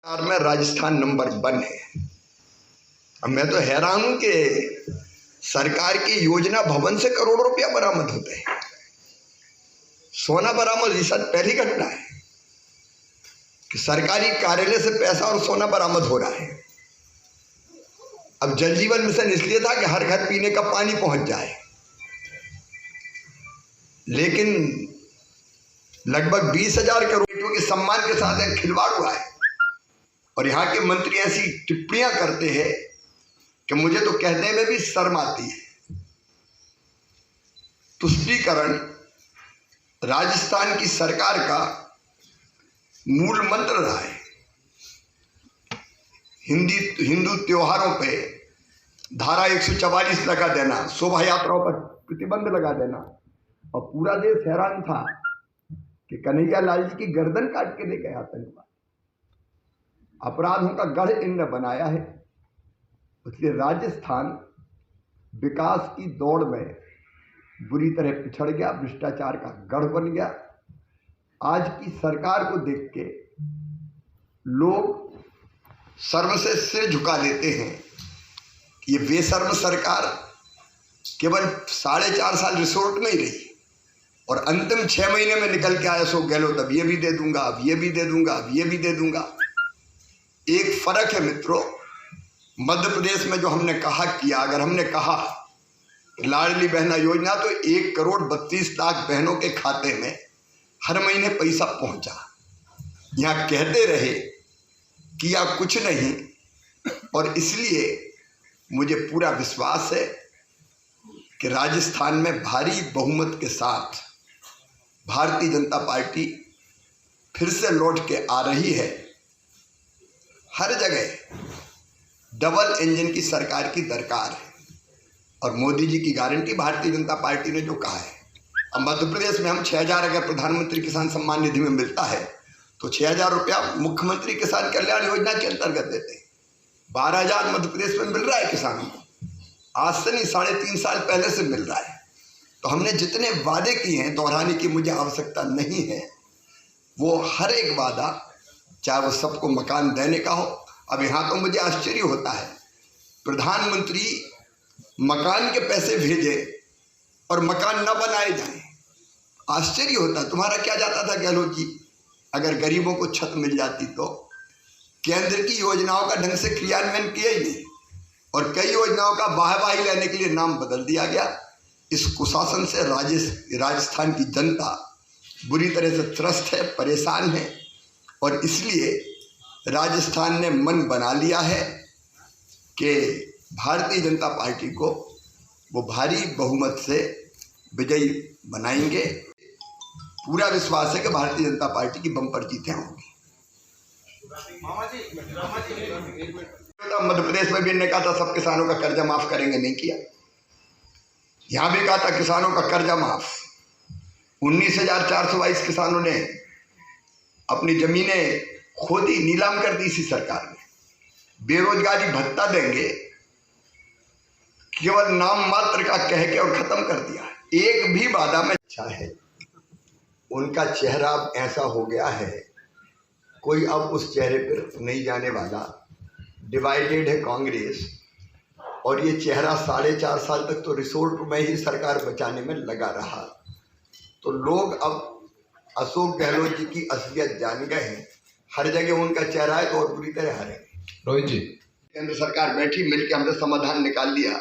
में राजस्थान नंबर 1 है। अब मैं तो हैरान हूं कि सरकार की योजना भवन से करोड़ों रुपया बरामद होते हैं। सोना बरामद ये शायद पहली घटना है कि सरकारी कार्यालय से पैसा और सोना बरामद हो रहा है। अब जल जीवन मिशन इसलिए था कि हर घर पीने का पानी पहुंच जाए, लेकिन लगभग 20,000 करोड़ के सम्मान के साथ एक खिलवाड़ हुआ है। और यहाँ के मंत्री ऐसी टिप्पणियां करते हैं कि मुझे तो कहने में भी शर्म आती है। तुष्टीकरण राजस्थान की सरकार का मूल मंत्र रहा है। हिंदू त्योहारों पे धारा 144 लगा देना, शोभा यात्राओं पर प्रतिबंध लगा देना, और पूरा देश हैरान था कि कन्हैया लाल जी की गर्दन काट के ले गए आतंकवाद। अपराधों का गढ़ इनने बनाया है। इसलिए राजस्थान विकास की दौड़ में बुरी तरह पिछड़ गया, भ्रष्टाचार का गढ़ बन गया। आज की सरकार को देख के लोग शर्म से सिर झुका लेते हैं। ये बेशर्म सरकार केवल 4.5 साल रिसोर्ट में ही रही और अंतिम 6 महीने में निकल के आया अशोक गहलोत, अब ये भी दे दूंगा, अब ये भी दे दूंगा, अब ये भी दे दूंगा। एक फर्क है मित्रों, मध्य प्रदेश में जो हमने कहा किया, अगर हमने कहा लाडली बहना योजना तो 1,32,00,000 बहनों के खाते में हर महीने पैसा पहुंचा। यहाँ कहते रहे किया कुछ नहीं, और इसलिए मुझे पूरा विश्वास है कि राजस्थान में भारी बहुमत के साथ भारतीय जनता पार्टी फिर से लौट के आ रही है। हर जगह डबल इंजन की सरकार की दरकार है और मोदी जी की गारंटी भारतीय जनता पार्टी ने जो कहा है। अब मध्य प्रदेश में हम 6,000 अगर प्रधानमंत्री किसान सम्मान निधि में मिलता है तो 6,000 रुपया मुख्यमंत्री किसान कल्याण योजना के अंतर्गत देते हैं। 12,000 मध्य प्रदेश में मिल रहा है किसानों को, आज से नहीं 3.5 साल पहले से मिल रहा है। तो हमने जितने वादे किए हैं, दोहराने की मुझे आवश्यकता नहीं है, वो हर एक वादा, चाहे वो सबको मकान देने का हो। अब यहाँ तो मुझे आश्चर्य होता है, प्रधानमंत्री मकान के पैसे भेजे और मकान न बनाए जाएं। आश्चर्य होता है। तुम्हारा क्या जाता था गहलोत जी, अगर गरीबों को छत मिल जाती तो? केंद्र की योजनाओं का ढंग से क्रियान्वयन किया ही नहीं, और कई योजनाओं का वाहवाही लेने के लिए नाम बदल दिया गया। इस कुशासन से राजस्थान की जनता बुरी तरह से त्रस्त है, परेशान है, और इसलिए राजस्थान ने मन बना लिया है कि भारतीय जनता पार्टी को वो भारी बहुमत से विजयी बनाएंगे। पूरा विश्वास है कि भारतीय जनता पार्टी की बम्पर जीतें होंगी। मध्य प्रदेश में भी इन्होंने कहा था सब किसानों का कर्जा माफ करेंगे, नहीं किया। यहां भी कहा था किसानों का कर्जा माफ। 19,422 किसानों ने अपनी जमीनें खोदी, नीलाम कर दी इसी सरकार ने। बेरोजगारी भत्ता देंगे केवल नाम मात्र का कह के और खत्म कर दिया। एक भी वादा में अच्छा है। उनका चेहरा अब ऐसा हो गया है, कोई अब उस चेहरे पर नहीं जाने वाला। डिवाइडेड है कांग्रेस, और ये चेहरा 4.5 साल तक तो रिसोर्ट में ही सरकार बचाने में लगा रहा। तो लोग अब अशोक गहलोत जी की असलियत जान गए हैं। हर जगह उनका चेहरा है तो और बुरी तरह हरेंगे। रोहित जी, केंद्र सरकार बैठी, मिलकर हमने समाधान निकाल लिया,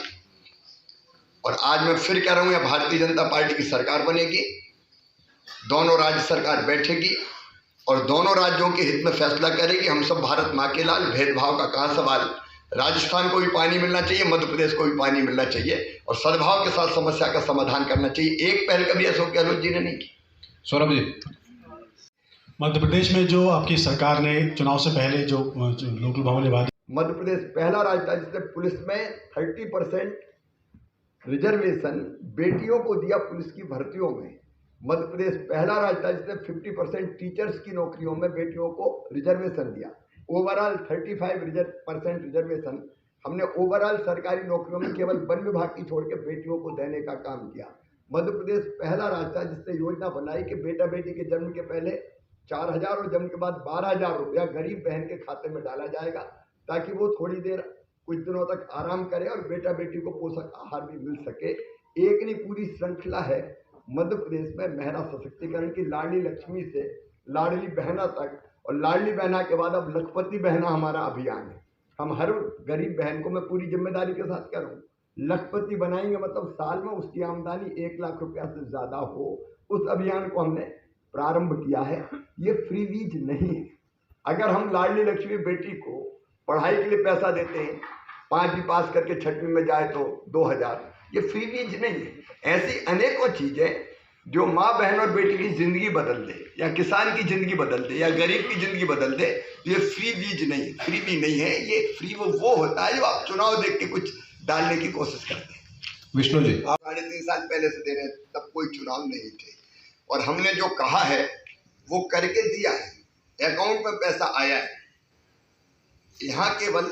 और आज मैं फिर कह रहा हूँ, यह भारतीय जनता पार्टी की सरकार बनेगी। दोनों राज्य सरकार बैठेगी और दोनों राज्यों के हित में फैसला करेगी। हम सब भारत माँ के लाल, भेदभाव का कहाँ सवाल। राजस्थान को भी पानी मिलना चाहिए, मध्य प्रदेश को भी पानी मिलना चाहिए, और सद्भाव के साथ समस्या का समाधान करना चाहिए। एक पहल कभी अशोक गहलोत जी ने नहीं की। सौरभ जी, मध्य प्रदेश में जो आपकी सरकार ने चुनाव से पहले जो लोकल भवन ने वादी, मध्य प्रदेश पहला राज्य था जिसने पुलिस में 30% रिजर्वेशन बेटियों को दिया पुलिस की भर्तियों में। मध्य प्रदेश पहला राज्य था जिसने 50% टीचर्स की नौकरियों में बेटियों को रिजर्वेशन दिया। ओवरऑल 35% रिजर्वेशन हमने ओवरऑल सरकारी नौकरियों में केवल वन विभाग की छोड़ के बेटियों को देने का काम किया। मध्य प्रदेश पहला राज्य था जिसने योजना बनाई कि बेटा बेटी के जन्म के पहले 4,000 और जन्म के बाद 12,000 रुपया गरीब बहन के खाते में डाला जाएगा, ताकि वो थोड़ी देर कुछ दिनों तक आराम करे और बेटा बेटी को पोषक आहार भी मिल सके। एक नहीं, पूरी श्रृंखला है मध्य प्रदेश में महिला सशक्तिकरण की, लाडली लक्ष्मी से लाडली बहना तक, और लाडली बहना के बाद अब लखपति बहना हमारा अभियान है। हम हर गरीब बहन को, मैं पूरी जिम्मेदारी के साथ कह रहा हूँ, लखपति बनाएंगे, मतलब साल में उसकी आमदनी 1 लाख रुपया से ज्यादा हो। उस अभियान को हमने प्रारंभ किया है। ये फ्री बीज नहीं है। अगर हम लाडली लक्ष्मी बेटी को पढ़ाई के लिए पैसा देते हैं, 5वीं पास करके 6वीं में जाए तो 2,000, ये फ्री बीज नहीं है। ऐसी अनेकों चीजें जो माँ बहन और बेटी की जिंदगी बदल दे, या किसान की जिंदगी बदल दे, या गरीब की जिंदगी बदल दे, ये फ्री बीज नहीं, फ्री भी नहीं है। ये फ्री वो होता है जो आप चुनाव देख के कुछ डालने की कोशिश करते हैं। विष्णु जी, आप 3.5 साल पहले से दे रहे हैं, तब कोई चुनाव नहीं थे, और हमने जो कहा है वो करके दिया है। अकाउंट में पैसा आया है। यहाँ केवल